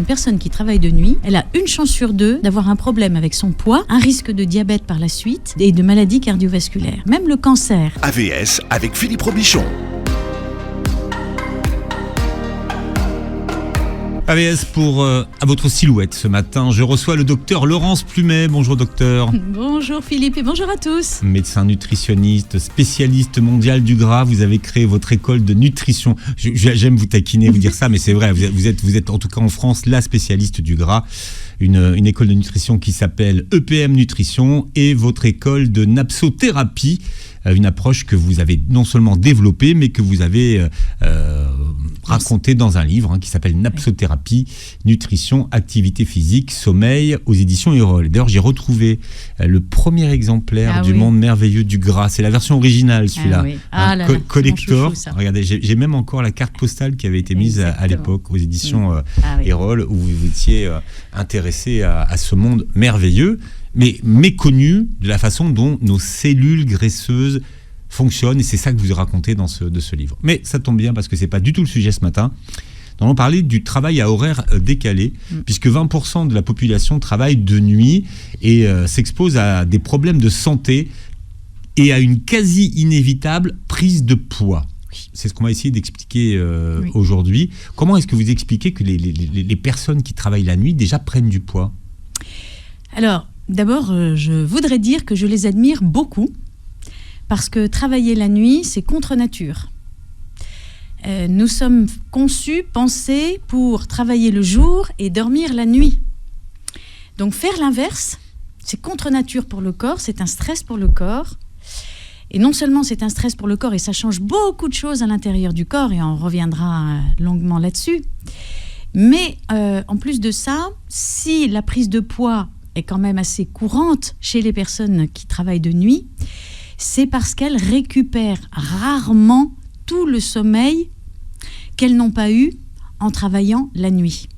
Une personne qui travaille de nuit, elle a une chance sur 2 d'avoir un problème avec son poids, un risque de diabète par la suite et de maladies cardiovasculaires, même le cancer. AVS avec Philippe Robichon. AVS pour à votre silhouette ce matin. Je reçois le docteur Laurence Plumet. Bonjour docteur. Bonjour Philippe et bonjour à tous. Médecin nutritionniste, spécialiste mondial du gras. Vous avez créé votre école de nutrition. J'aime vous taquiner, vous dire ça, mais c'est vrai. Vous êtes en tout cas en France la spécialiste du gras. Une école de nutrition qui s'appelle EPM Nutrition et votre école de napsothérapie. Une approche que vous avez non seulement développée, mais que vous avez racontée dans un livre qui s'appelle Napsothérapie, Nutrition, Activité physique, Sommeil, aux éditions Erol. D'ailleurs, j'ai retrouvé le premier exemplaire du monde merveilleux du gras. C'est la version originale, celui-là. Collector. Chouchou, regardez, j'ai même encore la carte postale qui avait été mise à l'époque aux éditions Erol, où vous étiez intéressé à ce monde merveilleux, mais méconnu de la façon dont nos cellules graisseuses fonctionnent, et c'est ça que vous racontez dans ce livre. Mais ça tombe bien parce que c'est pas du tout le sujet ce matin. Nous allons parler du travail à horaire décalé, puisque 20% de la population travaille de nuit et s'expose à des problèmes de santé et à une quasi inévitable prise de poids. C'est ce qu'on va essayer d'expliquer aujourd'hui. Comment est-ce que vous expliquez que les personnes qui travaillent la nuit déjà prennent du poids ? Alors, d'abord, je voudrais dire que je les admire beaucoup, parce que travailler la nuit, c'est contre nature. Nous sommes conçus, pensés pour travailler le jour et dormir la nuit. Donc faire l'inverse, c'est contre nature pour le corps, c'est un stress pour le corps. Et non seulement c'est un stress pour le corps, et ça change beaucoup de choses à l'intérieur du corps, et on reviendra longuement là-dessus. Mais en plus de ça, si la prise de poids est quand même assez courante chez les personnes qui travaillent de nuit, c'est parce qu'elles récupèrent rarement tout le sommeil qu'elles n'ont pas eu en travaillant la nuit.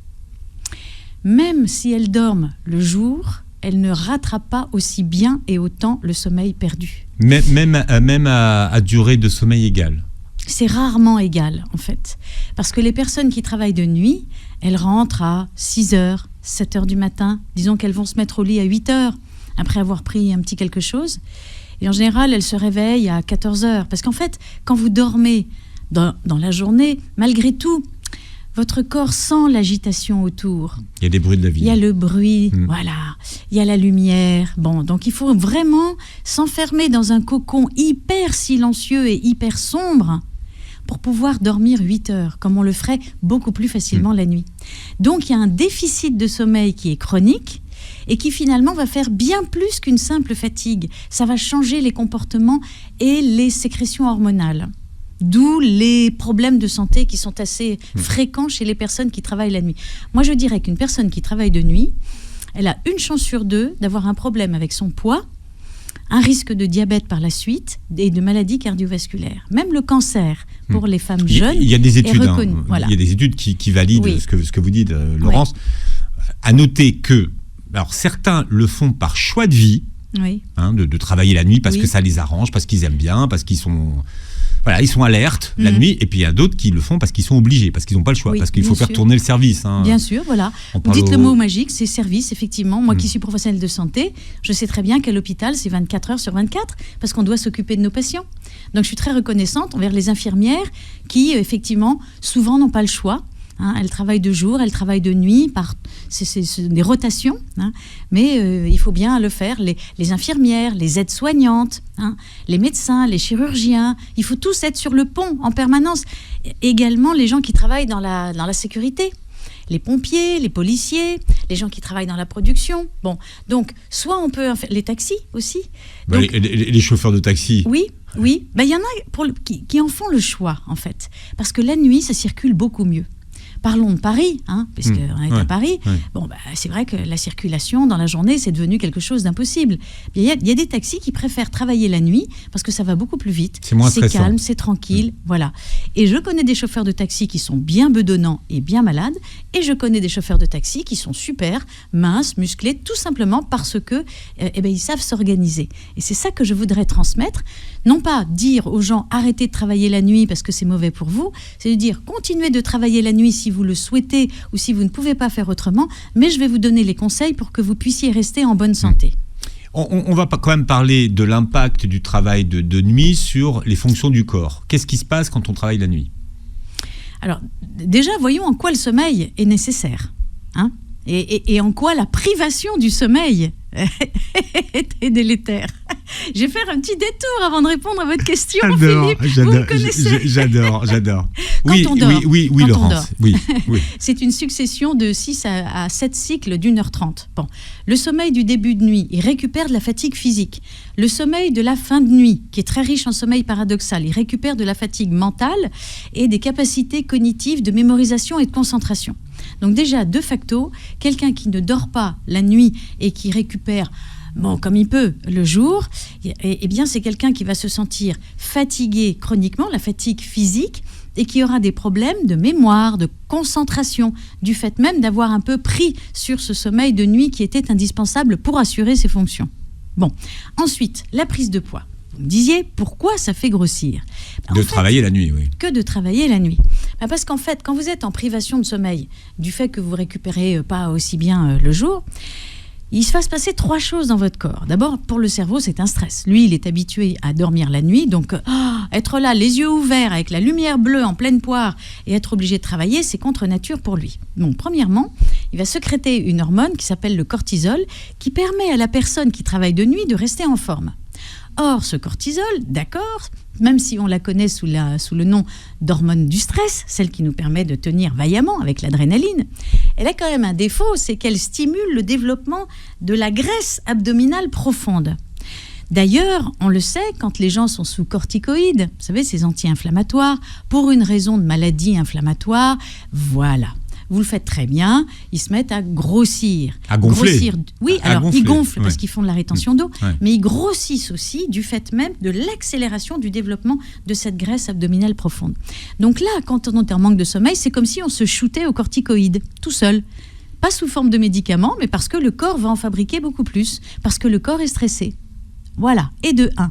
Même si elles dorment le jour, elles ne rattrapent pas aussi bien et autant le sommeil perdu. Même à durée de sommeil égale. C'est rarement égal, en fait. Parce que les personnes qui travaillent de nuit, elles rentrent à 6h, 7h du matin. Disons qu'elles vont se mettre au lit à 8h, après avoir pris un petit quelque chose. Et en général, elles se réveillent à 14h. Parce qu'en fait, quand vous dormez dans la journée, malgré tout, votre corps sent l'agitation autour. Il y a des bruits de la vie. Il y a le bruit, voilà. Il y a la lumière. Bon, donc il faut vraiment s'enfermer dans un cocon hyper silencieux et hyper sombre pour pouvoir dormir 8 heures, comme on le ferait beaucoup plus facilement la nuit. Donc il y a un déficit de sommeil qui est chronique et qui finalement va faire bien plus qu'une simple fatigue. Ça va changer les comportements et les sécrétions hormonales. D'où les problèmes de santé qui sont assez fréquents chez les personnes qui travaillent la nuit. Moi, je dirais qu'une personne qui travaille de nuit, elle a une chance sur 2 d'avoir un problème avec son poids, un risque de diabète par la suite et de maladies cardiovasculaires. Même le cancer pour les femmes jeunes il y a des études, est reconnu. Voilà. Il y a des études qui valident ce que vous dites, Laurence. À noter que certains le font par choix de vie, de travailler la nuit parce que ça les arrange, parce qu'ils aiment bien, parce qu'ils sont... Voilà, ils sont alertes la nuit, et puis il y a d'autres qui le font parce qu'ils sont obligés, parce qu'ils n'ont pas le choix, parce qu'il faut faire tourner le service. Bien sûr, voilà. Vous dites le mot magique, c'est service, effectivement. Moi qui suis professionnelle de santé, je sais très bien qu'à l'hôpital, c'est 24 heures sur 24, parce qu'on doit s'occuper de nos patients. Donc je suis très reconnaissante envers les infirmières qui, effectivement, souvent n'ont pas le choix. Elles travaillent de jour, elles travaillent de nuit, c'est des rotations, mais il faut bien le faire. Les infirmières, les aides-soignantes, les médecins, les chirurgiens, il faut tous être sur le pont en permanence. Également les gens qui travaillent dans la sécurité, les pompiers, les policiers, les gens qui travaillent dans la production. Bon, donc soit on peut les taxis aussi. Donc, les chauffeurs de taxi. Oui. Il y en a qui en font le choix en fait, parce que la nuit ça circule beaucoup mieux. Parlons de Paris, puisqu'on est à Paris. Bon, c'est vrai que la circulation dans la journée, c'est devenu quelque chose d'impossible. Il y a des taxis qui préfèrent travailler la nuit parce que ça va beaucoup plus vite. C'est calme, c'est tranquille, voilà. Et je connais des chauffeurs de taxi qui sont bien bedonnants et bien malades, et je connais des chauffeurs de taxi qui sont super, minces, musclés, tout simplement parce que, ils savent s'organiser. Et c'est ça que je voudrais transmettre. Non pas dire aux gens arrêtez de travailler la nuit parce que c'est mauvais pour vous, c'est de dire continuez de travailler la nuit si vous le souhaitez ou si vous ne pouvez pas faire autrement, mais je vais vous donner les conseils pour que vous puissiez rester en bonne santé. On va quand même parler de l'impact du travail de nuit sur les fonctions du corps. Qu'est-ce qui se passe quand on travaille la nuit ? Alors, déjà, voyons en quoi le sommeil est nécessaire. Hein, et en quoi la privation du sommeil est délétère. Je vais faire un petit détour avant de répondre à votre question, Philippe. Vous me connaissez. J'adore. Quand on dort, oui, Laurence. Oui. C'est une succession de 6 à 7 cycles d'1h30. Bon. Le sommeil du début de nuit, il récupère de la fatigue physique. Le sommeil de la fin de nuit, qui est très riche en sommeil paradoxal, il récupère de la fatigue mentale et des capacités cognitives de mémorisation et de concentration. Donc déjà, de facto, quelqu'un qui ne dort pas la nuit et qui récupère comme il peut le jour, eh bien c'est quelqu'un qui va se sentir fatigué chroniquement, la fatigue physique, et qui aura des problèmes de mémoire, de concentration, du fait même d'avoir un peu pris sur ce sommeil de nuit qui était indispensable pour assurer ses fonctions. Bon, ensuite, la prise de poids. Vous me disiez, pourquoi ça fait grossir ? Travailler la nuit, oui. Que de travailler la nuit. Parce qu'en fait, quand vous êtes en privation de sommeil, du fait que vous ne récupérez pas aussi bien le jour, il se va se passer 3 choses dans votre corps. D'abord, pour le cerveau, c'est un stress. Lui, il est habitué à dormir la nuit, donc être là, les yeux ouverts, avec la lumière bleue en pleine poire, et être obligé de travailler, c'est contre nature pour lui. Donc, premièrement, il va sécréter une hormone qui s'appelle le cortisol, qui permet à la personne qui travaille de nuit de rester en forme. Or, ce cortisol, d'accord, même si on la connaît sous le nom d'hormone du stress, celle qui nous permet de tenir vaillamment avec l'adrénaline, elle a quand même un défaut, c'est qu'elle stimule le développement de la graisse abdominale profonde. D'ailleurs, on le sait, quand les gens sont sous corticoïdes, vous savez, ces anti-inflammatoires, pour une raison de maladie inflammatoire, voilà. Vous le faites très bien, ils se mettent à grossir. À gonfler. Oui, ils gonflent parce ouais. qu'ils font de la rétention d'eau, ouais. Mais ils grossissent aussi du fait même de l'accélération du développement de cette graisse abdominale profonde. Donc là, quand on est en manque de sommeil, c'est comme si on se shootait aux corticoïdes, tout seul. Pas sous forme de médicaments, mais parce que le corps va en fabriquer beaucoup plus, parce que le corps est stressé. Voilà, et de 1.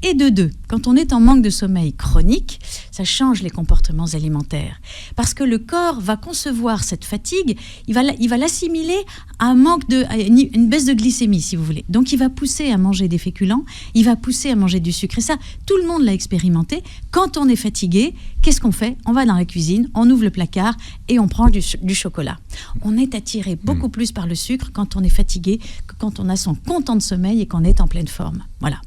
Et de 2, quand on est en manque de sommeil chronique, ça change les comportements alimentaires. Parce que le corps va concevoir cette fatigue, il va l'assimiler à une baisse de glycémie, si vous voulez. Donc il va pousser à manger des féculents, il va pousser à manger du sucre. Et ça, tout le monde l'a expérimenté. Quand on est fatigué, qu'est-ce qu'on fait ? On va dans la cuisine, on ouvre le placard et on prend du chocolat. On est attiré beaucoup plus par le sucre quand on est fatigué que quand on a son content de sommeil et qu'on est en pleine forme. Voilà.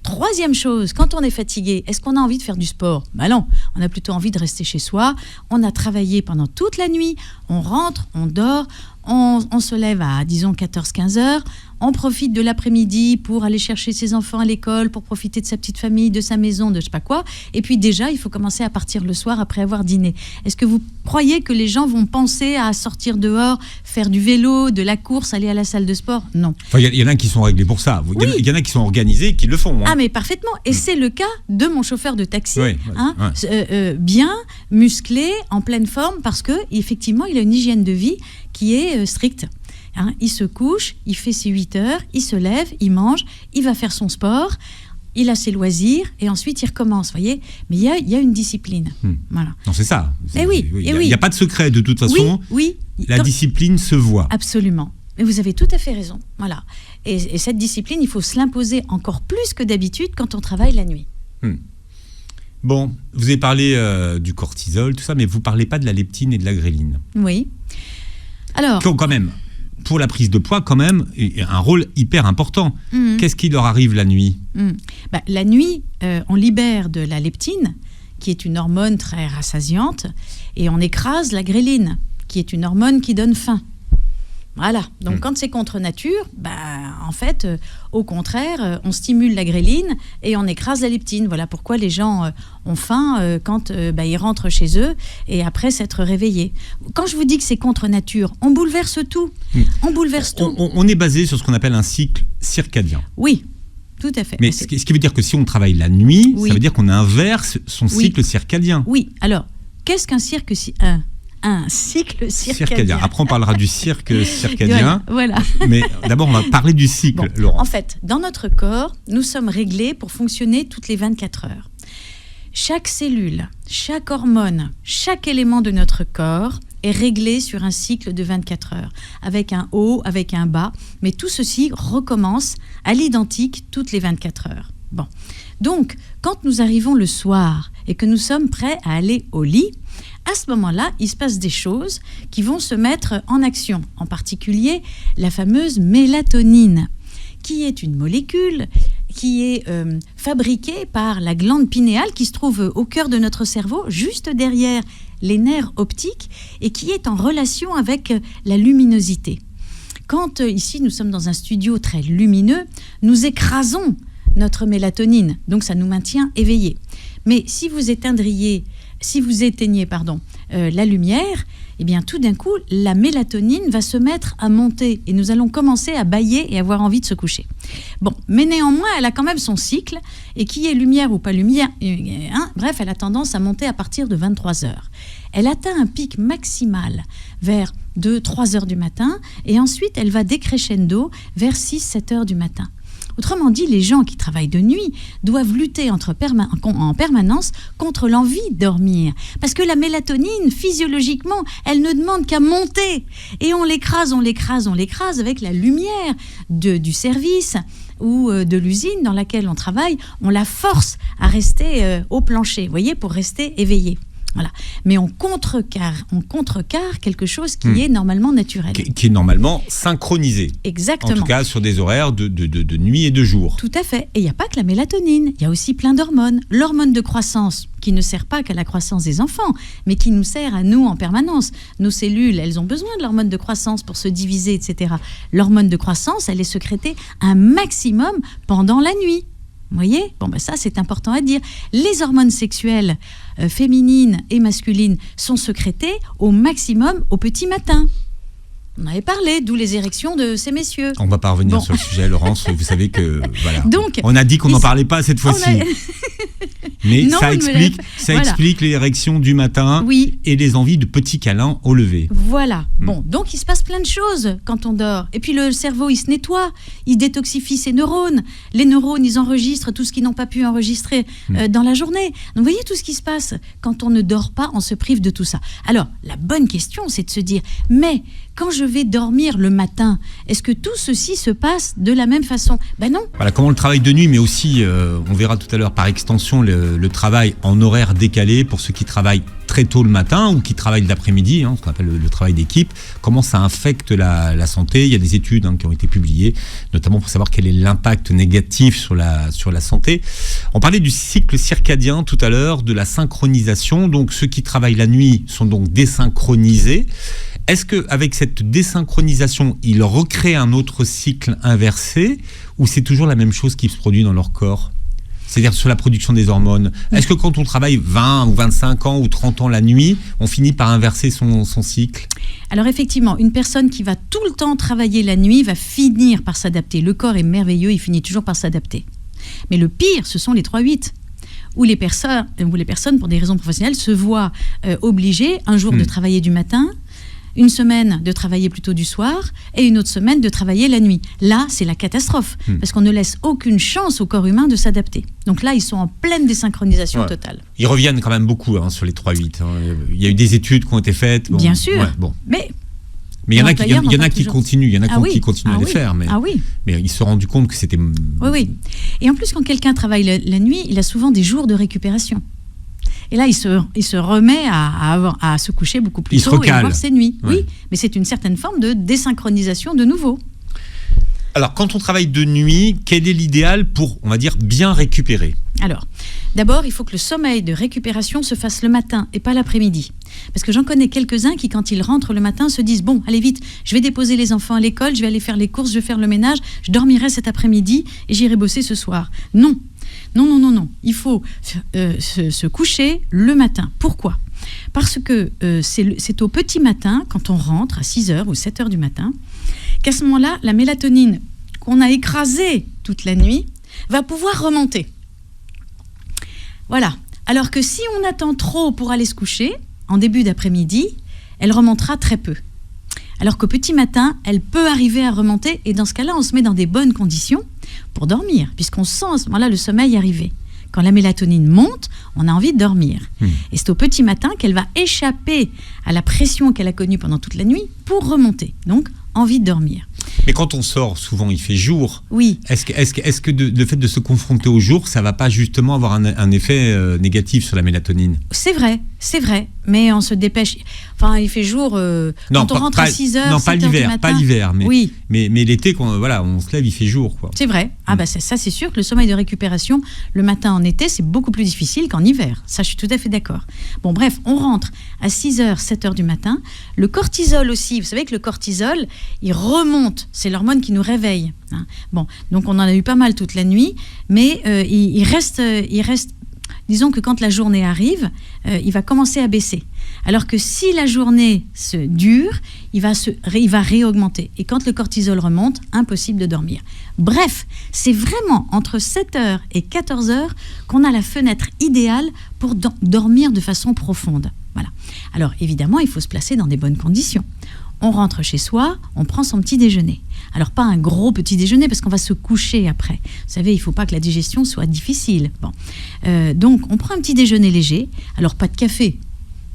3e chose, quand on est fatigué, est-ce qu'on a envie de faire du sport ? Non, on a plutôt envie de rester chez soi. On a travaillé pendant toute la nuit, on rentre, on dort, on se lève à, disons, 14-15 heures. On profite de l'après-midi pour aller chercher ses enfants à l'école, pour profiter de sa petite famille, de sa maison, de je sais pas quoi. Et puis déjà, il faut commencer à partir le soir après avoir dîné. Est-ce que vous croyez que les gens vont penser à sortir dehors, faire du vélo, de la course, aller à la salle de sport ? Non. Enfin, il y en a qui sont réglés pour ça. Oui. Il y en a qui sont organisés, qui le font. Hein. Ah, mais parfaitement. Et c'est le cas de mon chauffeur de taxi. Oui, bien, musclé, en pleine forme, parce qu'effectivement, il a une hygiène de vie qui est stricte. Il se couche, il fait ses 8 heures, il se lève, il mange, il va faire son sport, il a ses loisirs et ensuite il recommence, voyez. Mais il y a une discipline. Voilà. Non, c'est ça. Oui. Il n'y a pas de secret de toute façon. Oui. La discipline se voit. Absolument. Mais vous avez tout à fait raison. Voilà. Et cette discipline, il faut se l'imposer encore plus que d'habitude quand on travaille la nuit. Bon, vous avez parlé du cortisol, tout ça, mais vous ne parlez pas de la leptine et de la gréline. Oui. Alors, quand même, pour la prise de poids, quand même, un rôle hyper important. Qu'est-ce qui leur arrive la nuit ? La nuit, on libère de la leptine, qui est une hormone très rassasiante, et on écrase la gréline, qui est une hormone qui donne faim. Voilà. Donc, quand c'est contre nature, en fait, au contraire, on stimule la gréline et on écrase la leptine. Voilà pourquoi les gens ont faim quand ils rentrent chez eux et après s'être réveillés. Quand je vous dis que c'est contre nature, on bouleverse tout. On bouleverse tout. On est basé sur ce qu'on appelle un cycle circadien. Oui, tout à fait. Mais ce qui veut dire que si on travaille la nuit, oui. Ça veut dire qu'on inverse son cycle circadien. Oui. Alors, qu'est-ce qu'un un cycle circadien. Après, on parlera du cycle circadien. Voilà. Mais d'abord, on va parler du cycle, Laurent. En fait, dans notre corps, nous sommes réglés pour fonctionner toutes les 24 heures. Chaque cellule, chaque hormone, chaque élément de notre corps est réglé sur un cycle de 24 heures, avec un haut, avec un bas, mais tout ceci recommence à l'identique toutes les 24 heures. Bon. Donc, quand nous arrivons le soir et que nous sommes prêts à aller au lit, à ce moment-là, il se passe des choses qui vont se mettre en action, en particulier la fameuse mélatonine, qui est une molécule qui est fabriquée par la glande pinéale qui se trouve au cœur de notre cerveau, juste derrière les nerfs optiques, et qui est en relation avec la luminosité. Quand ici nous sommes dans un studio très lumineux, nous écrasons notre mélatonine, donc ça nous maintient éveillés. Mais si vous éteignez la lumière, eh bien tout d'un coup, la mélatonine va se mettre à monter et nous allons commencer à bâiller et avoir envie de se coucher. Bon, mais néanmoins, elle a quand même son cycle et qui est lumière ou pas lumière, bref, elle a tendance à monter à partir de 23 heures. Elle atteint un pic maximal vers 2-3 heures du matin et ensuite elle va décrescendo vers 6-7 heures du matin. Autrement dit, les gens qui travaillent de nuit doivent lutter en permanence contre l'envie de dormir. Parce que la mélatonine, physiologiquement, elle ne demande qu'à monter. Et on l'écrase avec la lumière du service ou de l'usine dans laquelle on travaille. On la force à rester au plancher, vous voyez, pour rester éveillé. Voilà. Mais on contrecarre quelque chose qui est normalement naturel. Qui est normalement synchronisé. Exactement. En tout cas, sur des horaires de nuit et de jour. Tout à fait. Et il n'y a pas que la mélatonine. Il y a aussi plein d'hormones. L'hormone de croissance, qui ne sert pas qu'à la croissance des enfants, mais qui nous sert à nous en permanence. Nos cellules, elles ont besoin de l'hormone de croissance pour se diviser, etc. L'hormone de croissance, elle est sécrétée un maximum pendant la nuit. Vous voyez ? Bon, ben ça, c'est important à dire. Les hormones sexuelles féminines et masculines sont sécrétées au maximum au petit matin. On avait parlé, d'où les érections de ces messieurs. On ne va pas revenir sur le sujet, Laurence. Vous savez que, voilà. Donc, on a dit qu'on n'en parlait pas cette fois-ci. Mais non, ça explique l'érection du matin et les envies de petits câlins au lever. Voilà. Bon, donc il se passe plein de choses quand on dort. Et puis le cerveau, il se nettoie, il détoxifie ses neurones. Les neurones, ils enregistrent tout ce qu'ils n'ont pas pu enregistrer dans la journée. Donc vous voyez tout ce qui se passe quand on ne dort pas, on se prive de tout ça. Alors, la bonne question, c'est de se dire, mais quand je vais dormir le matin, est-ce que tout ceci se passe de la même façon ? Ben non. Voilà, comment le travail de nuit, mais aussi, on verra tout à l'heure par extension, le travail en horaire décalé pour ceux qui travaillent très tôt le matin ou qui travaillent l'après-midi, ce qu'on appelle le travail d'équipe, comment ça affecte la santé. Il y a des études qui ont été publiées, notamment pour savoir quel est l'impact négatif sur la santé. On parlait du cycle circadien tout à l'heure, de la synchronisation. Donc ceux qui travaillent la nuit sont donc désynchronisés. Est-ce qu'avec cette désynchronisation, ils recréent un autre cycle inversé ou c'est toujours la même chose qui se produit dans leur corps ? C'est-à-dire sur la production des hormones. Est-ce que quand on travaille 20 ou 25 ans ou 30 ans la nuit, on finit par inverser son cycle ? Alors effectivement, une personne qui va tout le temps travailler la nuit va finir par s'adapter. Le corps est merveilleux, il finit toujours par s'adapter. Mais le pire, ce sont les 3-8. Où les personnes, pour des raisons professionnelles, se voient obligées un jour de travailler du matin, une semaine de travailler plutôt du soir et une autre semaine de travailler la nuit. Là, c'est la catastrophe, parce qu'on ne laisse aucune chance au corps humain de s'adapter. Donc là, ils sont en pleine désynchronisation totale. Ils reviennent quand même beaucoup sur les 3-8. Il y a eu des études qui ont été faites. Bien sûr, mais il y en a qui continuent, il y en a qui continuent à les faire, mais ils se sont rendus compte que c'était... Oui. Et en plus, quand quelqu'un travaille la nuit, il a souvent des jours de récupération. Et là, il se remet à se coucher beaucoup plus tôt et à avoir ses nuits. Ouais. Oui, mais c'est une certaine forme de désynchronisation de nouveau. Alors, quand on travaille de nuit, quel est l'idéal pour, on va dire, bien récupérer ? Alors, d'abord, il faut que le sommeil de récupération se fasse le matin et pas l'après-midi. Parce que j'en connais quelques-uns qui, quand ils rentrent le matin, se disent « Bon, allez vite, je vais déposer les enfants à l'école, je vais aller faire les courses, je vais faire le ménage, je dormirai cet après-midi et j'irai bosser ce soir. » Non. Il faut se coucher le matin. Pourquoi ? Parce que c'est au petit matin, quand on rentre à 6h ou 7h du matin, qu'à ce moment-là, la mélatonine qu'on a écrasée toute la nuit va pouvoir remonter. Voilà. Alors que si on attend trop pour aller se coucher, en début d'après-midi, elle remontera très peu. Alors qu'au petit matin, elle peut arriver à remonter et dans ce cas-là, on se met dans des bonnes conditions pour dormir, puisqu'on sent à ce moment-là le sommeil arriver. Quand la mélatonine monte, on a envie de dormir. Et c'est au petit matin qu'elle va échapper à la pression qu'elle a connue pendant toute la nuit pour remonter. Donc, envie de dormir. Mais quand on sort, souvent il fait jour. Oui. Est-ce que le fait de se confronter au jour, ça va pas justement avoir un effet négatif sur la mélatonine ? C'est vrai. Mais on se dépêche. Enfin, il fait jour quand on rentre à 6h, non, 7h pas l'hiver, du matin. pas l'hiver. Mais, oui. mais l'été, quand on se lève, il fait jour, quoi. C'est vrai. Ça, c'est sûr que le sommeil de récupération, le matin en été, c'est beaucoup plus difficile qu'en hiver. Ça, je suis tout à fait d'accord. Bon, bref, on rentre à 6h, 7h du matin. Le cortisol aussi, vous savez que le cortisol, il remonte. C'est l'hormone qui nous réveille. Hein. Bon, donc on en a eu pas mal toute la nuit, mais il reste. Disons que quand la journée arrive, il va commencer à baisser. Alors que si la journée se dure, il va réaugmenter. Et quand le cortisol remonte, impossible de dormir. Bref, c'est vraiment entre 7h et 14h qu'on a la fenêtre idéale pour dormir de façon profonde. Voilà. Alors évidemment, il faut se placer dans des bonnes conditions. On rentre chez soi, on prend son petit déjeuner. Alors pas un gros petit déjeuner parce qu'on va se coucher après. Vous savez, il ne faut pas que la digestion soit difficile. Bon. Donc on prend un petit déjeuner léger. Alors pas de café.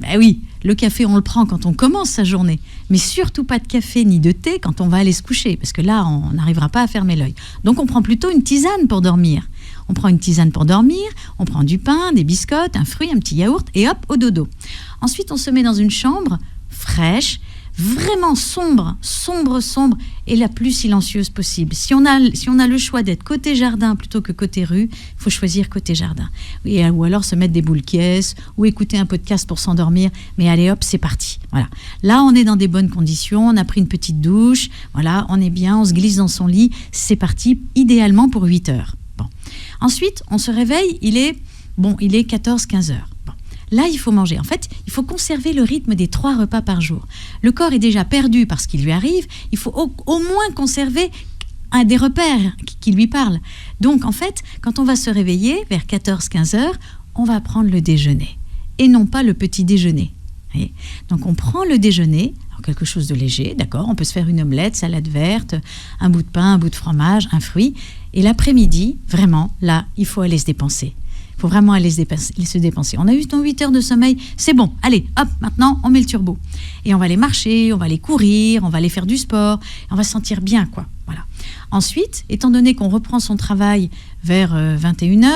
Ben oui, le café on le prend quand on commence sa journée. Mais surtout pas de café ni de thé quand on va aller se coucher. Parce que là, on n'arrivera pas à fermer l'œil. Donc on prend plutôt une tisane pour dormir. On prend une tisane pour dormir, on prend du pain, des biscottes, un fruit, un petit yaourt et hop, au dodo. Ensuite, on se met dans une chambre fraîche, vraiment sombre et la plus silencieuse possible. Si on a le choix d'être côté jardin plutôt que côté rue, il faut choisir côté jardin. Ou alors se mettre des boules caisses ou écouter un podcast pour s'endormir. Mais allez hop, c'est parti. Voilà. Là, on est dans des bonnes conditions, on a pris une petite douche, voilà, on est bien, on se glisse dans son lit. C'est parti, idéalement pour 8 heures. Bon. Ensuite, on se réveille, il est 14-15 heures. Bon. Là, il faut manger. En fait, il faut conserver le rythme des 3 repas par jour. Le corps est déjà perdu par ce qui lui arrive. Il faut au moins conserver des repères qui lui parlent. Donc, en fait, quand on va se réveiller vers 14-15 heures, on va prendre le déjeuner et non pas le petit déjeuner. Voyez ? Donc, on prend le déjeuner, alors quelque chose de léger, d'accord ? On peut se faire une omelette, salade verte, un bout de pain, un bout de fromage, un fruit. Et l'après-midi, vraiment, là, il faut aller se dépenser. Il faut vraiment aller se dépenser. On a eu 8 heures de sommeil, c'est bon. Allez, hop, maintenant, on met le turbo. Et on va aller marcher, on va aller courir, on va aller faire du sport. On va se sentir bien, quoi. Voilà. Ensuite, étant donné qu'on reprend son travail vers 21h,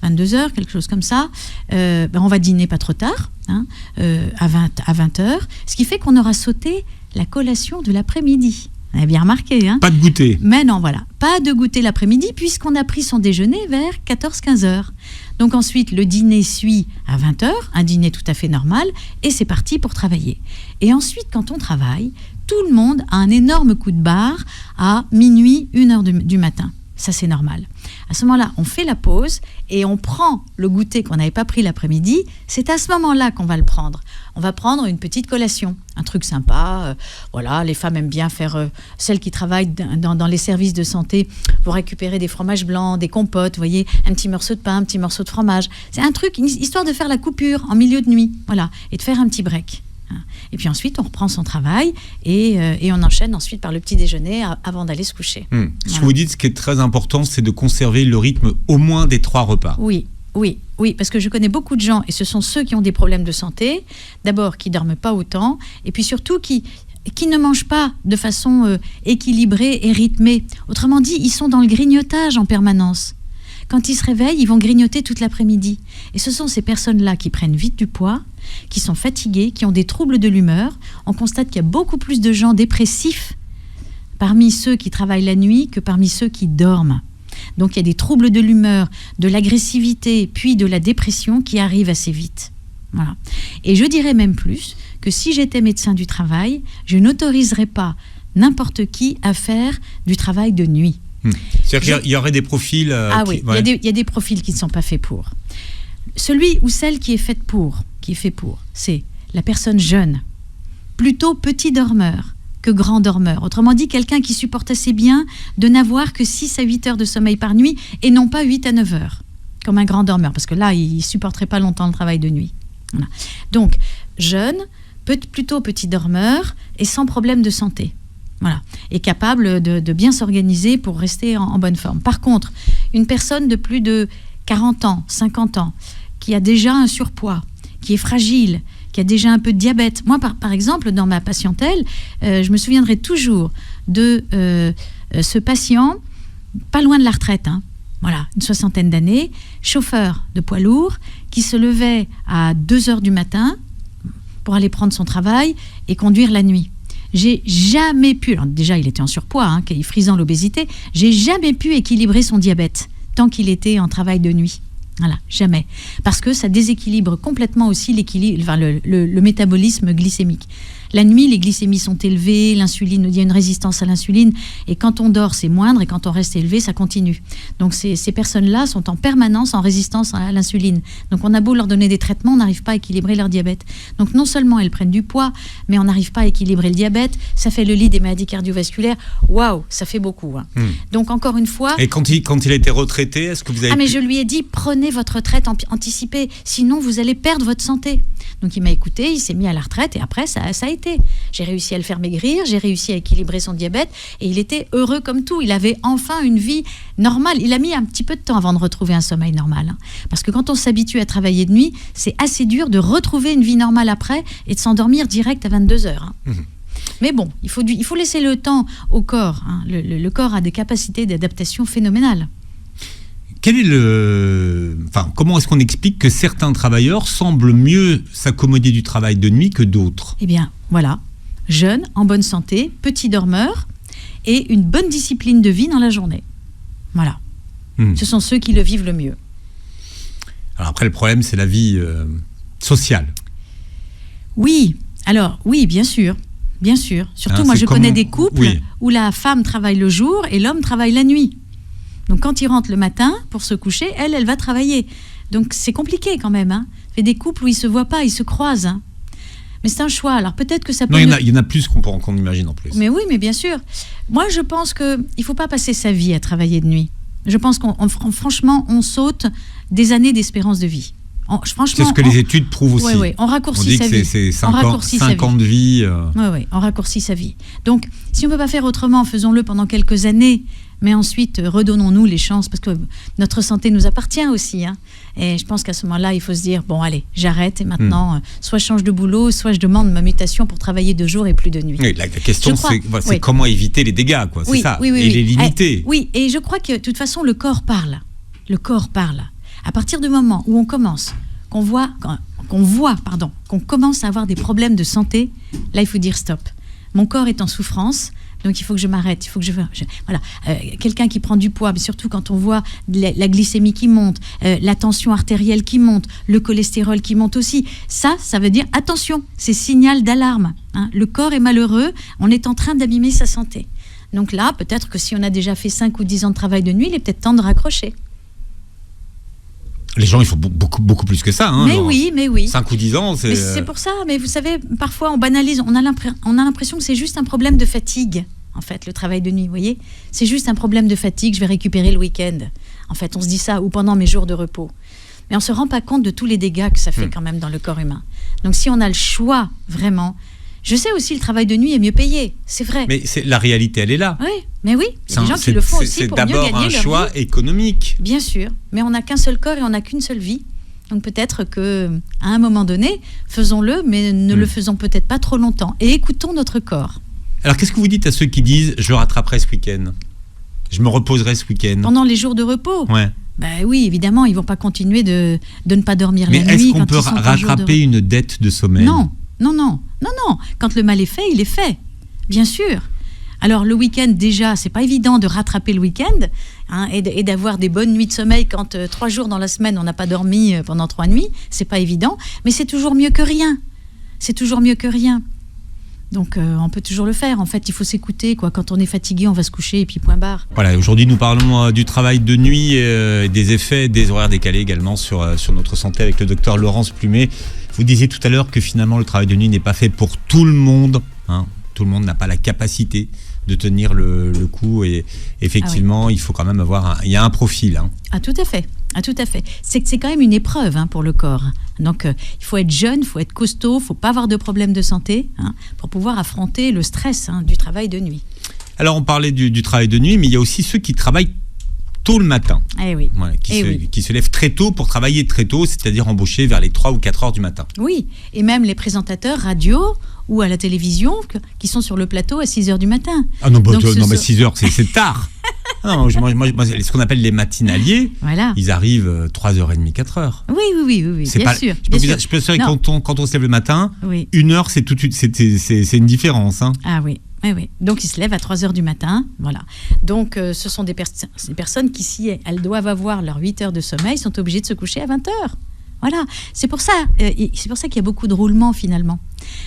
22h, quelque chose comme ça, on va dîner pas trop tard, à 20h, ce qui fait qu'on aura sauté la collation de l'après-midi. Vous avez bien remarqué, hein ? Pas de goûter. Mais non, voilà. Pas de goûter l'après-midi puisqu'on a pris son déjeuner vers 14-15 heures. Donc ensuite, le dîner suit à 20 heures, un dîner tout à fait normal, et c'est parti pour travailler. Et ensuite, quand on travaille, tout le monde a un énorme coup de barre à minuit, 1h du matin. Ça, c'est normal. À ce moment-là, on fait la pause et on prend le goûter qu'on n'avait pas pris l'après-midi. C'est à ce moment-là qu'on va le prendre. On va prendre une petite collation, un truc sympa. Voilà, les femmes aiment bien faire... celles qui travaillent dans les services de santé vont récupérer des fromages blancs, des compotes, vous voyez, un petit morceau de pain, un petit morceau de fromage. C'est un truc, histoire de faire la coupure en milieu de nuit, voilà, et de faire un petit break. Et puis ensuite, on reprend son travail et on enchaîne ensuite par le petit déjeuner avant d'aller se coucher. Voilà. Ce que vous dites, ce qui est très important, c'est de conserver le rythme au moins des 3 repas. Oui, parce que je connais beaucoup de gens, et ce sont ceux qui ont des problèmes de santé, d'abord qui ne dorment pas autant, et puis surtout qui ne mangent pas de façon équilibrée et rythmée. Autrement dit, ils sont dans le grignotage en permanence. Quand ils se réveillent, ils vont grignoter toute l'après-midi. Et ce sont ces personnes-là qui prennent vite du poids, qui sont fatiguées, qui ont des troubles de l'humeur. On constate qu'il y a beaucoup plus de gens dépressifs parmi ceux qui travaillent la nuit que parmi ceux qui dorment. Donc il y a des troubles de l'humeur, de l'agressivité, puis de la dépression qui arrivent assez vite. Voilà. Et je dirais même plus que si j'étais médecin du travail, je n'autoriserais pas n'importe qui à faire du travail de nuit. C'est-à-dire qu'il y aurait des profils... oui, il y a des profils qui ne sont pas faits pour. Celui ou celle qui est fait pour, c'est la personne jeune, plutôt petit dormeur que grand dormeur. Autrement dit, quelqu'un qui supporte assez bien de n'avoir que 6 à 8 heures de sommeil par nuit et non pas 8 à 9 heures, comme un grand dormeur, parce que là, il ne supporterait pas longtemps le travail de nuit. Voilà. Donc, jeune, plutôt petit dormeur et sans problème de santé. Voilà, et capable de bien s'organiser pour rester en bonne forme. Par contre, une personne de plus de 40 ans, 50 ans, qui a déjà un surpoids, qui est fragile, qui a déjà un peu de diabète. Moi, par exemple, dans ma patientèle, je me souviendrai toujours de ce patient, pas loin de la retraite, voilà, une 60aine d'années, chauffeur de poids lourd, qui se levait à 2h du matin pour aller prendre son travail et conduire la nuit. J'ai jamais pu, alors déjà il était en surpoids, frisant l'obésité, j'ai jamais pu équilibrer son diabète tant qu'il était en travail de nuit. Voilà, jamais. Parce que ça déséquilibre complètement aussi le métabolisme glycémique. La nuit, les glycémies sont élevées, l'insuline, il y a une résistance à l'insuline, et quand on dort, c'est moindre, et quand on reste élevé, ça continue. Donc ces personnes-là sont en permanence en résistance à l'insuline. Donc on a beau leur donner des traitements, on n'arrive pas à équilibrer leur diabète. Donc non seulement elles prennent du poids, mais on n'arrive pas à équilibrer le diabète, ça fait le lit des maladies cardiovasculaires. Waouh, ça fait beaucoup. Donc encore une fois... Et quand il a été retraité, est-ce que vous avez... mais je lui ai dit, prenez votre retraite anticipée, sinon vous allez perdre votre santé. Donc il m'a écouté, il s'est mis à la retraite, et après ça a été. J'ai réussi à le faire maigrir, j'ai réussi à équilibrer son diabète, et il était heureux comme tout. Il avait enfin une vie normale. Il a mis un petit peu de temps avant de retrouver un sommeil normal. Parce que quand on s'habitue à travailler de nuit, c'est assez dur de retrouver une vie normale après et de s'endormir direct à 22h. Mais bon, il faut laisser le temps au corps. Le corps a des capacités d'adaptation phénoménales. Comment est-ce qu'on explique que certains travailleurs semblent mieux s'accommoder du travail de nuit que d'autres ? Eh bien, voilà. Jeunes, en bonne santé, petits dormeurs et une bonne discipline de vie dans la journée. Voilà. Ce sont ceux qui le vivent le mieux. Alors après, le problème, c'est la vie sociale. Oui. Alors, oui, bien sûr. Bien sûr. Surtout, moi, je connais des couples où la femme travaille le jour et l'homme travaille la nuit. Donc, quand il rentre le matin pour se coucher, elle va travailler. Donc, c'est compliqué quand même. Il y a des couples où ils ne se voient pas, ils se croisent. Mais c'est un choix. Alors, peut-être que ça peut... Non, il y en a plus qu'on imagine en plus. Mais oui, mais bien sûr. Moi, je pense qu'il ne faut pas passer sa vie à travailler de nuit. Je pense franchement, on saute des années d'espérance de vie. C'est ce que les études prouvent aussi. Oui, on raccourcit sa vie. On dit que c'est 5 ans de vie. Oui, on raccourcit sa vie. Donc, si on ne peut pas faire autrement, faisons-le pendant quelques années. Mais ensuite, redonnons-nous les chances, parce que notre santé nous appartient aussi. Et je pense qu'à ce moment-là, il faut se dire, bon, allez, j'arrête, et maintenant, soit je change de boulot, soit je demande ma mutation pour travailler de jour et plus de nuit. Oui, la question, c'est comment éviter les dégâts, quoi. C'est ça, et les limiter. Oui, et je crois que, de toute façon, le corps parle. Le corps parle. À partir du moment où on commence, qu'on commence à avoir des problèmes de santé, là, il faut dire stop. Mon corps est en souffrance, donc il faut que je m'arrête, voilà. Quelqu'un qui prend du poids, mais surtout quand on voit la glycémie qui monte, la tension artérielle qui monte, le cholestérol qui monte aussi, ça veut dire attention, c'est signal d'alarme. Le corps est malheureux, on est en train d'abîmer sa santé. Donc là, peut-être que si on a déjà fait 5 ou 10 ans de travail de nuit, il est peut-être temps de raccrocher. Les gens, ils font beaucoup plus que ça. Mais oui. 5 ou 10 ans, c'est... Mais c'est pour ça. Mais vous savez, parfois, on banalise. On a l'impression que c'est juste un problème de fatigue, en fait, le travail de nuit, vous voyez. C'est juste un problème de fatigue, je vais récupérer le week-end. En fait, on se dit ça, ou pendant mes jours de repos. Mais on ne se rend pas compte de tous les dégâts que ça fait quand même dans le corps humain. Donc, si on a le choix, vraiment... Je sais aussi, le travail de nuit est mieux payé, c'est vrai. Mais la réalité, elle est là. Oui, mais oui, il y a des gens qui le font aussi pour mieux gagner leur vie. C'est d'abord un choix économique. Bien sûr, mais on n'a qu'un seul corps et on n'a qu'une seule vie. Donc peut-être qu'à un moment donné, faisons-le, mais ne le faisons peut-être pas trop longtemps. Et écoutons notre corps. Alors qu'est-ce que vous dites à ceux qui disent « je rattraperai ce week-end » ? Je me reposerai ce week-end. Pendant les jours de repos ? Ouais. Ben oui, évidemment, ils ne vont pas continuer de ne pas dormir la nuit. Mais est-ce qu'on peut rattraper une dette de sommeil ? Non. Quand le mal est fait, il est fait. Bien sûr. Alors, le week-end, déjà, c'est pas évident de rattraper le week-end et d'avoir des bonnes nuits de sommeil quand 3 jours dans la semaine, on n'a pas dormi pendant 3 nuits. C'est pas évident, mais c'est toujours mieux que rien. C'est toujours mieux que rien. Donc, on peut toujours le faire. En fait, il faut s'écouter, quoi. Quand on est fatigué, on va se coucher et puis point barre. Voilà, aujourd'hui, nous parlons du travail de nuit et des effets des horaires décalés également sur notre santé avec le docteur Laurence Plumet. Vous disiez tout à l'heure que finalement, le travail de nuit n'est pas fait pour tout le monde. Tout le monde n'a pas la capacité de tenir le coup. Et effectivement, il faut quand même avoir il y a un profil. Ah, tout à fait. C'est quand même une épreuve pour le corps. Donc, il faut être jeune, il faut être costaud, il ne faut pas avoir de problème de santé pour pouvoir affronter le stress du travail de nuit. Alors, on parlait du travail de nuit, mais il y a aussi ceux qui travaillent tôt le matin. Eh oui. Voilà, oui. Qui se lèvent très tôt pour travailler très tôt, c'est-à-dire embaucher vers les 3 ou 4 heures du matin. Oui, et même les présentateurs radio ou à la télévision qui sont sur le plateau à 6 heures du matin. Ah non, mais 6 heures, c'est tard. Non, moi, ce qu'on appelle les matinaliers, voilà. Ils arrivent 3h30, 4h. Oui, bien sûr. Je peux dire quand on se lève le matin, oui. 1 heure, c'est tout de suite, c'est une différence. Hein. Ah oui. Oui. Donc, ils se lèvent à 3h du matin. Voilà. Donc, ce sont des personnes qui, si elles doivent avoir leurs 8 heures de sommeil, sont obligées de se coucher à 20h. Voilà. C'est pour ça qu'il y a beaucoup de roulements, finalement.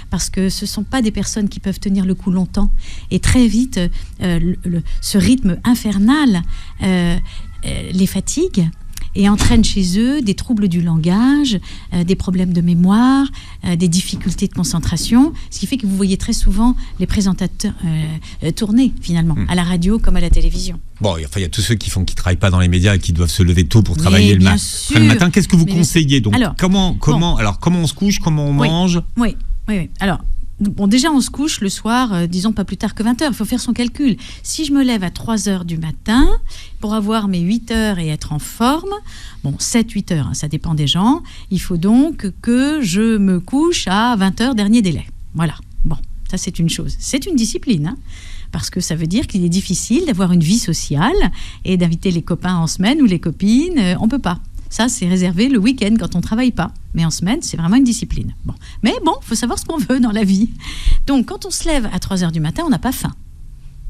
Parce que ce ne sont pas des personnes qui peuvent tenir le coup longtemps. Et très vite, ce rythme infernal les fatigue et entraîne chez eux des troubles du langage, des problèmes de mémoire, des difficultés de concentration, ce qui fait que vous voyez très souvent les présentateurs tourner finalement, à la radio comme à la télévision. Bon, il y a tous ceux qui travaillent pas dans les médias et qui doivent se lever tôt pour travailler le matin. Qu'est-ce que vous conseillez donc? Comment on se couche, comment on mange? Oui. Alors, déjà, on se couche le soir, disons pas plus tard que 20h. Il faut faire son calcul. Si je me lève à 3h du matin, pour avoir mes 8 heures et être en forme, 7-8 heures, ça dépend des gens, il faut donc que je me couche à 20h, dernier délai. Voilà. Bon, ça c'est une chose. C'est une discipline, hein, parce que ça veut dire qu'il est difficile d'avoir une vie sociale et d'inviter les copains en semaine ou les copines. On ne peut pas. Ça, c'est réservé le week-end quand on ne travaille pas. Mais en semaine, c'est vraiment une discipline. Mais il faut savoir ce qu'on veut dans la vie. Donc, quand on se lève à 3h du matin, on n'a pas faim.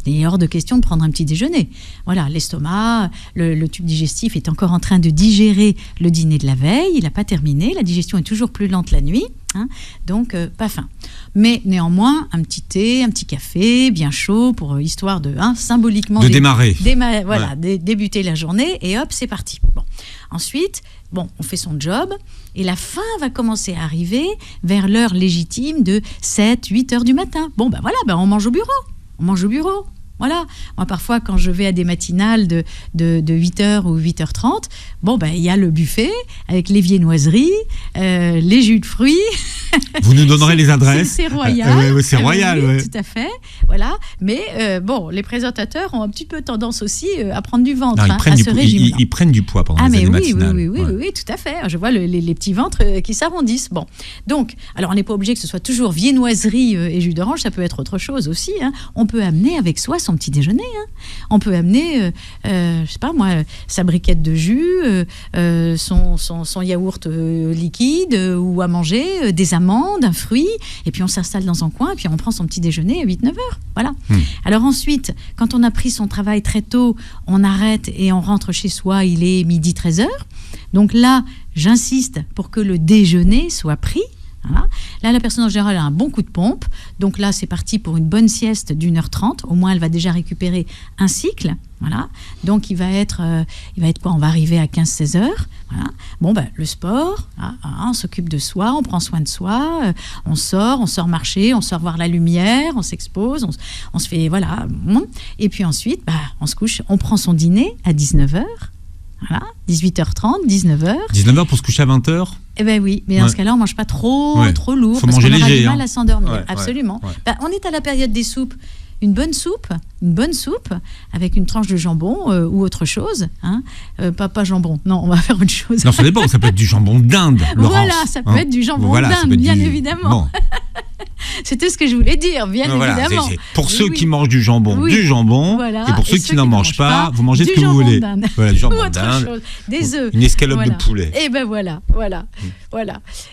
Il est hors de question de prendre un petit déjeuner. Voilà, l'estomac, le tube digestif est encore en train de digérer le dîner de la veille. Il n'a pas terminé. La digestion est toujours plus lente la nuit. Hein, donc, pas faim. Mais néanmoins, un petit thé, un petit café, bien chaud, histoire de symboliquement... démarrer. Débuter la journée, et hop, c'est parti. Ensuite, on fait son job, et la faim va commencer à arriver vers l'heure légitime de 7-8 heures du matin. On mange au bureau. Voilà. Moi, parfois, quand je vais à des matinales de 8h ou 8h30, il y a le buffet avec les viennoiseries, les jus de fruits. Vous nous donnerez les adresses. C'est royal. C'est royal, oui. Tout à fait. Voilà. Mais les présentateurs ont un petit peu tendance aussi à prendre du ventre, à ce régime. Ils prennent du poids pendant les années matinales. Oui, tout à fait. Je vois les petits ventres qui s'arrondissent. Donc, alors on n'est pas obligé que ce soit toujours viennoiserie et jus d'orange, ça peut être autre chose aussi. Hein. On peut amener avec soi son petit déjeuner. Hein. On peut amener, sa briquette de jus, son yaourt liquide ou à manger, des amandes, un fruit, et puis on s'installe dans un coin, et puis on prend son petit déjeuner à 8-9 heures. Voilà. Alors ensuite, quand on a pris son travail très tôt, on arrête et on rentre chez soi, il est 12h, 13h. Donc là, j'insiste pour que le déjeuner soit pris. Voilà. Là, la personne en général a un bon coup de pompe. Donc là, c'est parti pour une bonne sieste d'1h30. Au moins, elle va déjà récupérer un cycle. Voilà. Donc, il va être quoi? On va arriver à 15-16 heures. Voilà. Le sport, on s'occupe de soi, on prend soin de soi, on sort marcher, on sort voir la lumière, on s'expose, on se fait, voilà. Et puis ensuite, on se couche, on prend son dîner à 19h. Voilà, 18h30, 19h. 19h pour se coucher à 20h? Eh bien oui, mais dans ce cas-là, on ne mange pas trop lourd. Faut parce manger qu'on aura léger, du mal à s'endormir. Absolument. On est à la période des soupes. Une bonne soupe avec une tranche de jambon ou autre chose. Hein. Pas jambon, non, on va faire autre chose. Non, ça dépend, ça peut être du jambon d'Inde, Laurence. Voilà, ça peut être du jambon d'Inde, bien évidemment. Bon. C'était ce que je voulais dire, bien évidemment. C'est pour ceux qui mangent du jambon, du jambon. Voilà. Et pour ceux qui n'en mangent pas, vous mangez ce que vous voulez. Voilà, du jambon d'Inde. Des œufs. Une escalope de poulet. Et ben voilà.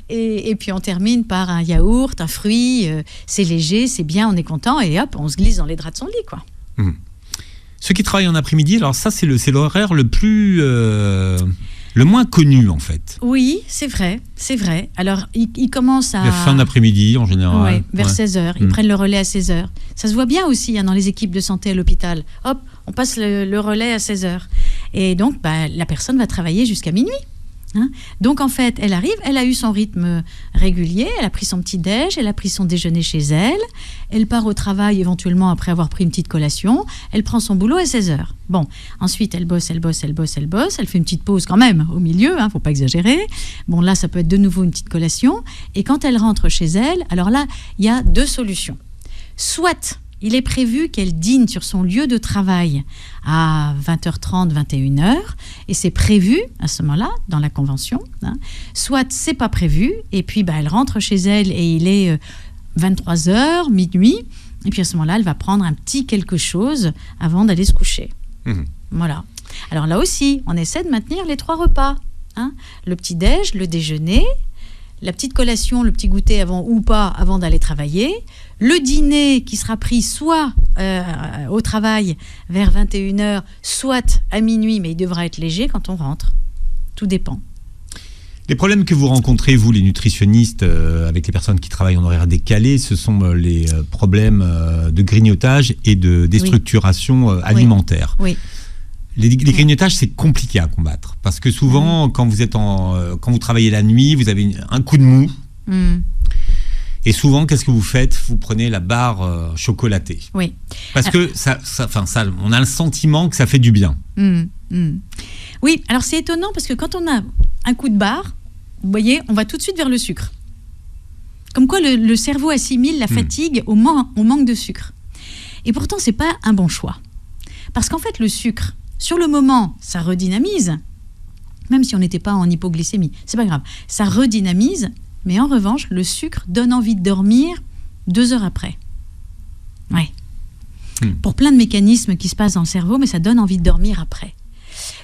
Et puis on termine par un yaourt, un fruit. C'est léger, c'est bien, on est content. Et hop, on se glisse dans les draps de son lit, quoi. Ceux qui travaillent en après-midi, alors ça, c'est l'horaire le plus... le moins connu, en fait. Oui, c'est vrai. Alors, ils commencent à... La fin d'après-midi, en général. Oui, vers 16h. Ils prennent le relais à 16h. Ça se voit bien aussi dans les équipes de santé à l'hôpital. Hop, on passe le relais à 16h. Et donc, la personne va travailler jusqu'à minuit. Hein. Donc en fait, elle arrive, elle a eu son rythme régulier, elle a pris son petit déj, elle a pris son déjeuner chez elle, elle part au travail éventuellement après avoir pris une petite collation, elle prend son boulot à 16h. Bon, ensuite elle bosse, elle fait une petite pause quand même au milieu, faut pas exagérer. Bon là, ça peut être de nouveau une petite collation, et quand elle rentre chez elle, alors là, il y a deux solutions. Soit il est prévu qu'elle dîne sur son lieu de travail à 20h30, 21h, et c'est prévu à ce moment-là, dans la convention, hein. Soit c'est pas prévu, et puis elle rentre chez elle et il est 23h, minuit, et puis à ce moment-là, elle va prendre un petit quelque chose avant d'aller se coucher. Voilà. Alors là aussi, on essaie de maintenir les 3 repas, hein. Le petit-déj, le déjeuner, la petite collation, le petit goûter avant ou pas, avant d'aller travailler, le dîner qui sera pris soit au travail vers 21h, soit à minuit, mais il devra être léger quand on rentre. Tout dépend. Les problèmes que vous rencontrez, vous, les nutritionnistes, avec les personnes qui travaillent en horaire décalé, ce sont les problèmes de grignotage et de déstructuration alimentaire. Oui. Les grignotages, c'est compliqué à combattre. Parce que souvent, quand vous travaillez la nuit, vous avez un coup de mou. Et souvent, qu'est-ce que vous faites ? Vous prenez la barre chocolatée. Oui. Parce que on a le sentiment que ça fait du bien. Oui, alors c'est étonnant parce que quand on a un coup de barre, vous voyez, on va tout de suite vers le sucre. Comme quoi le cerveau assimile la fatigue au manque de sucre. Et pourtant, c'est pas un bon choix. Parce qu'en fait, le sucre, sur le moment, ça redynamise, même si on n'était pas en hypoglycémie, c'est pas grave, ça redynamise, mais en revanche, le sucre donne envie de dormir 2 heures après. Ouais. Pour plein de mécanismes qui se passent dans le cerveau, mais ça donne envie de dormir après.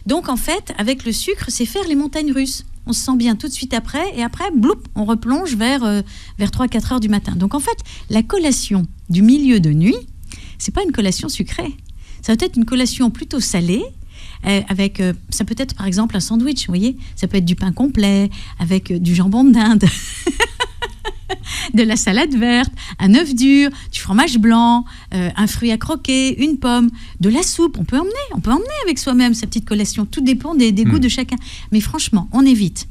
Donc en fait, avec le sucre, c'est faire les montagnes russes. On se sent bien tout de suite après, et après, bloup, on replonge vers 3-4 heures du matin. Donc en fait, la collation du milieu de nuit, c'est pas une collation sucrée. Ça peut être une collation plutôt salée, avec, ça peut être par exemple un sandwich, vous voyez, ça peut être du pain complet, avec du jambon d'Inde, de la salade verte, un œuf dur, du fromage blanc, un fruit à croquer, une pomme, de la soupe. On peut emmener avec soi-même sa petite collation. Tout dépend des goûts de chacun. Mais franchement, on évite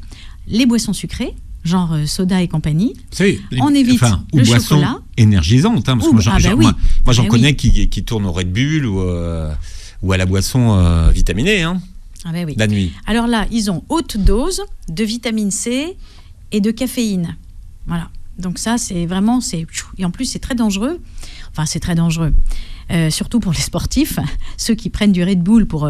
les boissons sucrées, genre soda et compagnie. On évite le chocolat. Énergisantes, hein, parce que moi j'en connais qui tournent au Red Bull ou à la boisson vitaminée, hein, la nuit. Alors là, ils ont haute dose de vitamine C et de caféine. Voilà. Donc ça, c'est vraiment... Et en plus, c'est très dangereux. Enfin, c'est très dangereux. Surtout pour les sportifs, ceux qui prennent du Red Bull pour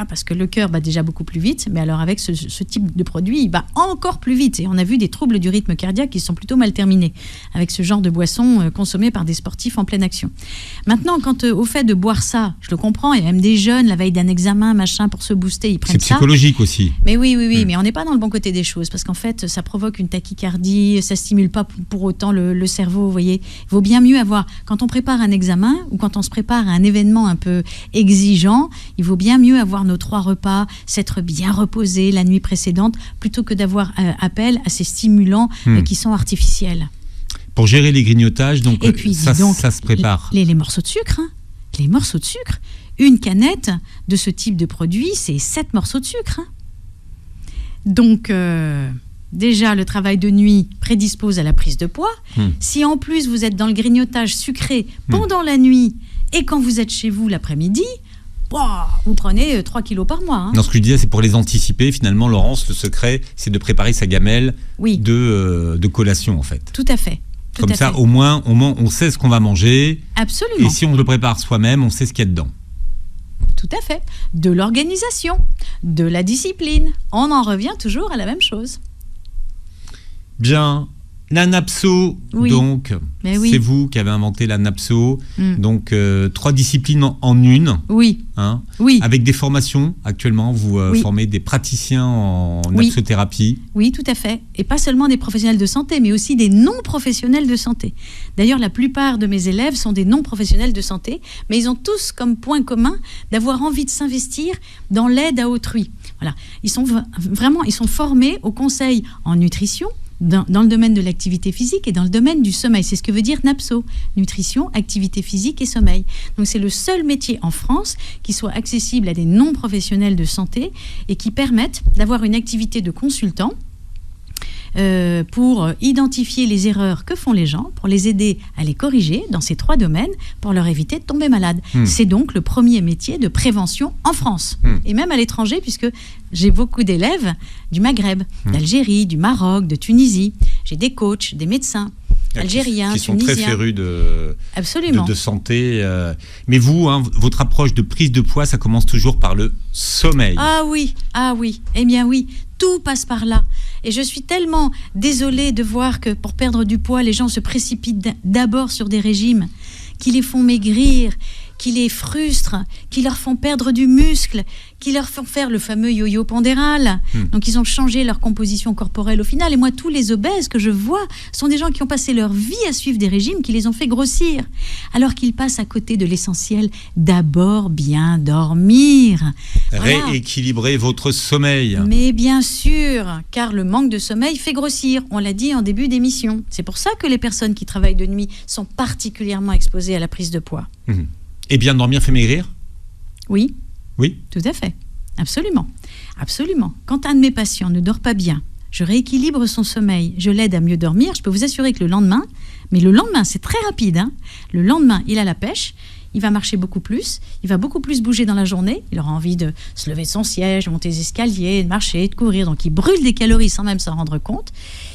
parce que le cœur bat déjà beaucoup plus vite, mais alors avec ce type de produit, il bat encore plus vite. Et on a vu des troubles du rythme cardiaque qui sont plutôt mal terminés avec ce genre de boisson consommée par des sportifs en pleine action. Maintenant, quant au fait de boire ça, je le comprends, il y a même des jeunes, la veille d'un examen, machin, pour se booster, ils prennent ça. C'est psychologique aussi. Mais oui, mais on n'est pas dans le bon côté des choses, parce qu'en fait, ça provoque une tachycardie, ça stimule pas pour autant le cerveau, vous voyez. Il vaut bien mieux avoir, quand on prépare un examen, ou quand on se prépare à un événement un peu exigeant, il vaut bien mieux avoir nos 3 repas, s'être bien reposé la nuit précédente, plutôt que d'avoir appel à ces stimulants qui sont artificiels. Pour gérer les grignotages, donc, et puis, ça se prépare. Les morceaux de sucre, hein. Les morceaux de sucre. Une canette de ce type de produit, c'est 7 morceaux de sucre. Hein. Donc... déjà, le travail de nuit prédispose à la prise de poids. Si en plus vous êtes dans le grignotage sucré pendant la nuit et quand vous êtes chez vous l'après-midi, vous prenez 3 kilos par mois. Hein. Non, ce que je disais, c'est pour les anticiper. Finalement, Laurence, le secret, c'est de préparer sa gamelle de collation, en fait. Tout à fait. Comme ça, au moins, on sait ce qu'on va manger. Absolument. Et si on le prépare soi-même, on sait ce qu'il y a dedans. Tout à fait. De l'organisation, de la discipline. On en revient toujours à la même chose. Bien, la Napso, donc, c'est vous qui avez inventé la Napso. Donc, 3 disciplines en une. Oui. Hein, oui. Avec des formations, actuellement, vous formez des praticiens en napsothérapie. Oui, tout à fait. Et pas seulement des professionnels de santé, mais aussi des non-professionnels de santé. D'ailleurs, la plupart de mes élèves sont des non-professionnels de santé, mais ils ont tous comme point commun d'avoir envie de s'investir dans l'aide à autrui. Voilà. Ils sont formés au conseil en nutrition, dans le domaine de l'activité physique et dans le domaine du sommeil. C'est ce que veut dire NAPSO, nutrition, activité physique et sommeil. Donc c'est le seul métier en France qui soit accessible à des non-professionnels de santé et qui permettent d'avoir une activité de consultant pour identifier les erreurs que font les gens, pour les aider à les corriger dans ces 3 domaines, pour leur éviter de tomber malade. C'est donc le premier métier de prévention en France, et même à l'étranger, puisque j'ai beaucoup d'élèves du Maghreb, d'Algérie, du Maroc, de Tunisie. J'ai des coachs, des médecins. algériens, qui sont tunisiens. très férus Absolument. de santé. Mais vous, votre approche de prise de poids, ça commence toujours par le sommeil. Ah oui, eh bien oui, tout passe par là. Et je suis tellement désolée de voir que pour perdre du poids, les gens se précipitent d'abord sur des régimes qui les font maigrir, qui les frustrent, qui leur font perdre du muscle, qui leur font faire le fameux yo-yo pondéral. Donc ils ont changé leur composition corporelle au final. Et moi, tous les obèses que je vois sont des gens qui ont passé leur vie à suivre des régimes qui les ont fait grossir, alors qu'ils passent à côté de l'essentiel, d'abord bien dormir. Voilà. Rééquilibrer votre sommeil. Mais bien sûr, car le manque de sommeil fait grossir. On l'a dit en début d'émission. C'est pour ça que les personnes qui travaillent de nuit sont particulièrement exposées à la prise de poids. Et bien dormir fait maigrir ? Oui. Oui. Tout à fait. Absolument. Absolument. Quand un de mes patients ne dort pas bien, je rééquilibre son sommeil, je l'aide à mieux dormir, je peux vous assurer que le lendemain, c'est très rapide, le lendemain, il a la pêche, il va marcher beaucoup plus, il va beaucoup plus bouger dans la journée, il aura envie de se lever de son siège, de monter les escaliers, de marcher, de courir, donc il brûle des calories sans même s'en rendre compte.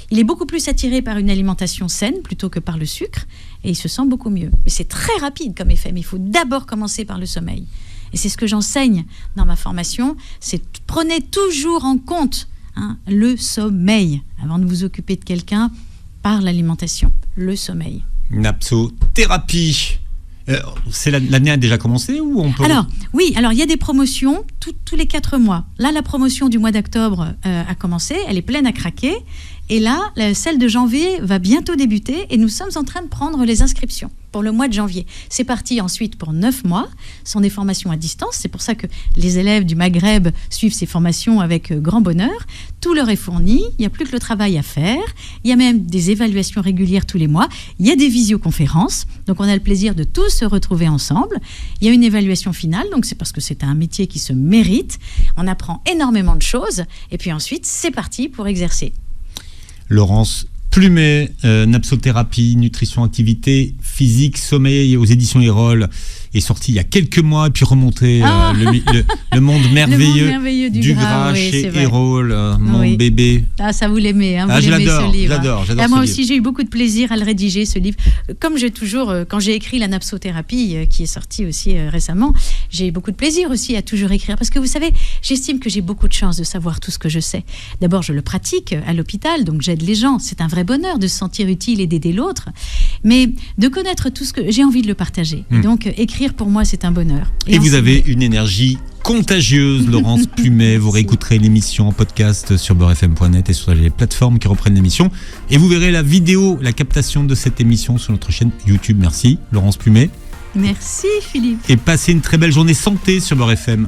Il est beaucoup plus attiré par une alimentation saine plutôt que par le sucre, et il se sent beaucoup mieux. Mais c'est très rapide comme effet, mais il faut d'abord commencer par le sommeil. Et c'est ce que j'enseigne dans ma formation, c'est prenez toujours en compte le sommeil avant de vous occuper de quelqu'un par l'alimentation, le sommeil. Napsothérapie. L'année a déjà commencé ou on peut... Alors, oui, il y a des promotions tous les 4 mois. Là, la promotion du mois d'octobre a commencé, elle est pleine à craquer. Et là, celle de janvier va bientôt débuter et nous sommes en train de prendre les inscriptions pour le mois de janvier. C'est parti ensuite pour 9 mois. Ce sont des formations à distance. C'est pour ça que les élèves du Maghreb suivent ces formations avec grand bonheur. Tout leur est fourni. Il n'y a plus que le travail à faire. Il y a même des évaluations régulières tous les mois. Il y a des visioconférences. Donc, on a le plaisir de tous se retrouver ensemble. Il y a une évaluation finale. Donc, c'est parce que c'est un métier qui se mérite. On apprend énormément de choses. Et puis ensuite, c'est parti pour exercer. Laurence Plumet, napsothérapie, nutrition, activité physique, sommeil aux éditions Erol, est sorti il y a quelques mois et puis remonté le monde merveilleux du gras oui, chez Erol, mon bébé. Ah, ça vous l'aimez, vous je l'aimez l'adore, ce livre. J'adore moi ce aussi, livre. j'ai eu beaucoup de plaisir à le rédiger, ce livre. Comme j'ai toujours, quand j'ai écrit la napsothérapie, qui est sortie aussi récemment, j'ai eu beaucoup de plaisir aussi à toujours écrire. Parce que vous savez, j'estime que j'ai beaucoup de chance de savoir tout ce que je sais. D'abord, je le pratique à l'hôpital, donc j'aide les gens. C'est un vrai bonheur de se sentir utile et d'aider l'autre. Mais de connaître tout ce que j'ai envie de le partager. Et donc, écrire pour moi, c'est un bonheur. Et vous avez une énergie contagieuse, Laurence Plumet. Vous réécouterez l'émission en podcast sur beurrefm.net et sur les plateformes qui reprennent l'émission. Et vous verrez la vidéo, la captation de cette émission sur notre chaîne YouTube. Merci, Laurence Plumet. Merci, Philippe. Et passez une très belle journée santé sur Beurre FM.